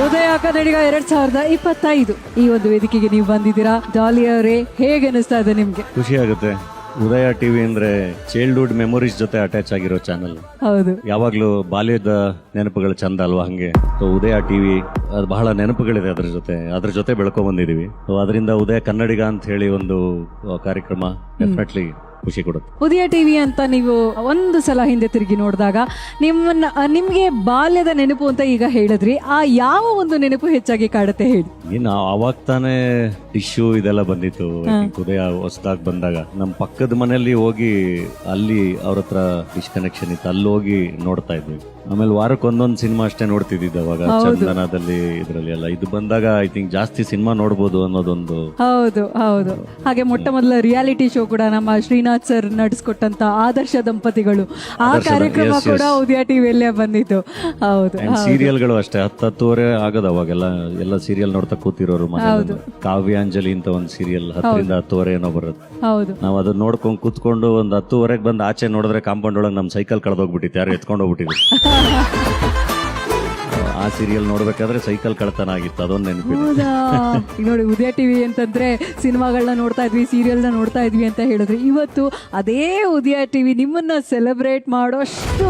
ಉದಯ ಕನ್ನಡಿಗ 2025 ಈ ಒಂದು ವೇದಿಕೆಗೆ ನೀವು ಬಂದಿದ್ದೀರಾ. ಡಾಲಿ ಅವರೇ, ಹೇಗೆ ಅನಿಸ್ತಾ ಇದೆ ನಿಮ್ಗೆ? ಖುಷಿ ಆಗುತ್ತೆ. ಉದಯ ಟಿವಿ ಅಂದ್ರೆ ಚೈಲ್ಡ್ಹುಡ್ ಮೆಮೊರೀಸ್ ಜೊತೆ ಅಟ್ಯಾಚ್ ಆಗಿರೋ ಚಾನಲ್. ಹೌದು, ಯಾವಾಗ್ಲೂ ಬಾಲ್ಯದ ನೆನಪುಗಳು ಚಂದ ಅಲ್ವಾ, ಹಂಗೆ. ಸೊ ಉದಯ ಟಿವಿ ಅದು ಬಹಳ ನೆನಪುಗಳಿದೆ ಅದ್ರ ಜೊತೆ ಬೆಳ್ಕೊಂಡ್ ಬಂದಿದೀವಿ. ಸೊ ಅದರಿಂದ ಉದಯ ಕನ್ನಡಿಗ ಅಂತ ಹೇಳಿ ಒಂದು ಕಾರ್ಯಕ್ರಮ ಡೆಫಿನೆಟ್ಲಿ ಖುಷಿ ಕೊಡುತ್ತೆ. ಉದಯ ಟಿವಿ ಅಂತ ನೀವು ಒಂದು ಸಲ ಹಿಂದೆ ತಿರುಗಿ ನೋಡಿದಾಗ ನಿಮ್ಗೆ ಬಾಲ್ಯದ ನೆನಪು ಅಂತ ಈಗ ಹೇಳಿದ್ರಿ, ಆ ಯಾವ ಒಂದು ನೆನಪು ಹೆಚ್ಚಾಗಿ ಕಾಡುತ್ತೆ ಹೇಳಿ? ಇನ್ನು ಅವಾಗ ತಾನೇ ಟಿಶ್ಯೂ ಇದೆಲ್ಲ ಬಂದಿತ್ತು. ಉದಯ ಹೊಸದಾಗಿ ಬಂದಾಗ ನಮ್ಮ ಪಕ್ಕದ ಮನೆಯಲ್ಲಿ ಹೋಗಿ ಅಲ್ಲಿ ಅವ್ರ ಹತ್ರ ಡಿಶ್ ಕನೆಕ್ಷನ್ ಇತ್ತು, ಅಲ್ಲಿ ಹೋಗಿ ನೋಡ್ತಾ ಇದ್ವಿ. ಆಮೇಲೆ ವಾರಕ್ಕೆ ಒಂದೊಂದು ಸಿನಿಮಾ ಅಷ್ಟೇ ನೋಡ್ತಿದ್ದಿದ್ದು ಅವಾಗ, ಚಂದನದಲ್ಲಿ ಇದ್ರಲ್ಲಿ ಎಲ್ಲ. ಇದು ಬಂದಾಗ ಐ ಥಿಂಕ್ ಜಾಸ್ತಿ ಸಿನಿಮಾ ನೋಡ್ಬೋದು ಅನ್ನೋದೊಂದು. ಹೌದು ಹೌದು. ಹಾಗೆ ಮೊಟ್ಟ ಮೊದಲ ರಿಯಾಲಿಟಿ ಶೋ ಕೂಡ ನಮ್ಮ ಶ್ರೀನಾಥ್ ಸರ್ ನಡೆಸ್ಕೊಟ್ಟಂತ ಆದರ್ಶ ದಂಪತಿಗಳು, ಆ ಕಾರ್ಯಕ್ರಮ ಕೂಡ ಉದಯ ಟಿವಿಯಲ್ಲೇ ಬಂದಿತ್ತು. ಹೌದು. ಸೀರಿಯಲ್ಗಳು ಅಷ್ಟೇ 10-10:30 ಆಗೋದು ಅವಾಗೆಲ್ಲ. ಎಲ್ಲ ಸೀರಿಯಲ್ ನೋಡ್ತಾ ಕೂತಿರೋರು ಮನೆ. ಕಾವ್ಯಾಂಜಲಿ ಅಂತ ಒಂದು ಸೀರಿಯಲ್ 10ರಿಂದ 10:30 ಏನೋ ಬರುತ್ತೆ. ಹೌದು. ನಾವು ಅದನ್ನ ನೋಡ್ಕೊಂಡು ಕೂತ್ಕೊಂಡು ಒಂದು 10:30 ಬಂದು ಆಚೆ ನೋಡಿದ್ರೆ ಕಾಂಪೌಂಡ್ ಒಳಗೆ ನಮ್ಮ ಸೈಕಲ್ ಕಳೆದೋಗ್ಬಿಟ್ಟಿತ್ತು, ಯಾರು ಎತ್ಕೊಂಡು ಹೋಗ್ಬಿಟ್ಟಿದ್ರು. ಆ ಸೀರಿಯಲ್ ನೋಡ್ಬೇಕಾದ್ರೆ ಸೈಕಲ್ ಕಳ್ತನ ಆಗಿತ್ತು, ಅದೊಂದು ನೆನಪಿದೆ. ಈಗ ನೋಡಿ, ಉದಯ ಟಿವಿ ಅಂತಂದ್ರೆ ಸಿನಿಮಾಗಳನ್ನ ನೋಡ್ತಾ ಇದ್ವಿ, ಸೀರಿಯಲ್ನ ನೋಡ್ತಾ ಇದ್ವಿ ಅಂತ ಹೇಳಿದ್ರಿ. ಇವತ್ತು ಅದೇ ಉದಯ ಟಿವಿ ನಿಮ್ಮನ್ನ ಸೆಲೆಬ್ರೇಟ್ ಮಾಡೋಷ್ಟು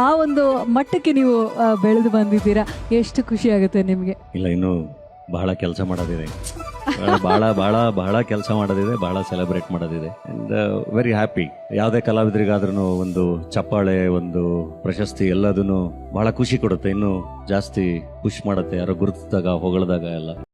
ಆ ಒಂದು ಮಟ್ಟಕ್ಕೆ ನೀವು ಬೆಳೆದು ಬಂದಿದ್ದೀರಾ. ಎಷ್ಟು ಖುಷಿ ಆಗುತ್ತೆ ನಿಮ್ಗೆ? ಇಲ್ಲ, ಇನ್ನು ಬಹಳ ಕೆಲಸ ಮಾಡೋದಿದೆ, ಬಹಳ ಕೆಲಸ ಮಾಡೋದಿದೆ, ಬಹಳ ಸೆಲೆಬ್ರೇಟ್ ಮಾಡೋದಿದೆ. And very happy. ಯಾವುದೇ ಕಲಾವಿದರಿಗಾದ್ರೂ ಒಂದು ಚಪ್ಪಾಳೆ, ಒಂದು ಪ್ರಶಸ್ತಿ ಎಲ್ಲದನ್ನು ಬಹಳ ಖುಷಿ ಕೊಡುತ್ತೆ. ಇನ್ನು ಜಾಸ್ತಿ ಖುಷಿ ಮಾಡುತ್ತೆ ಯಾರೋ ಗುರುತಿಸಿದಾಗ, ಹೊಗಳಿದಾಗ ಎಲ್ಲ.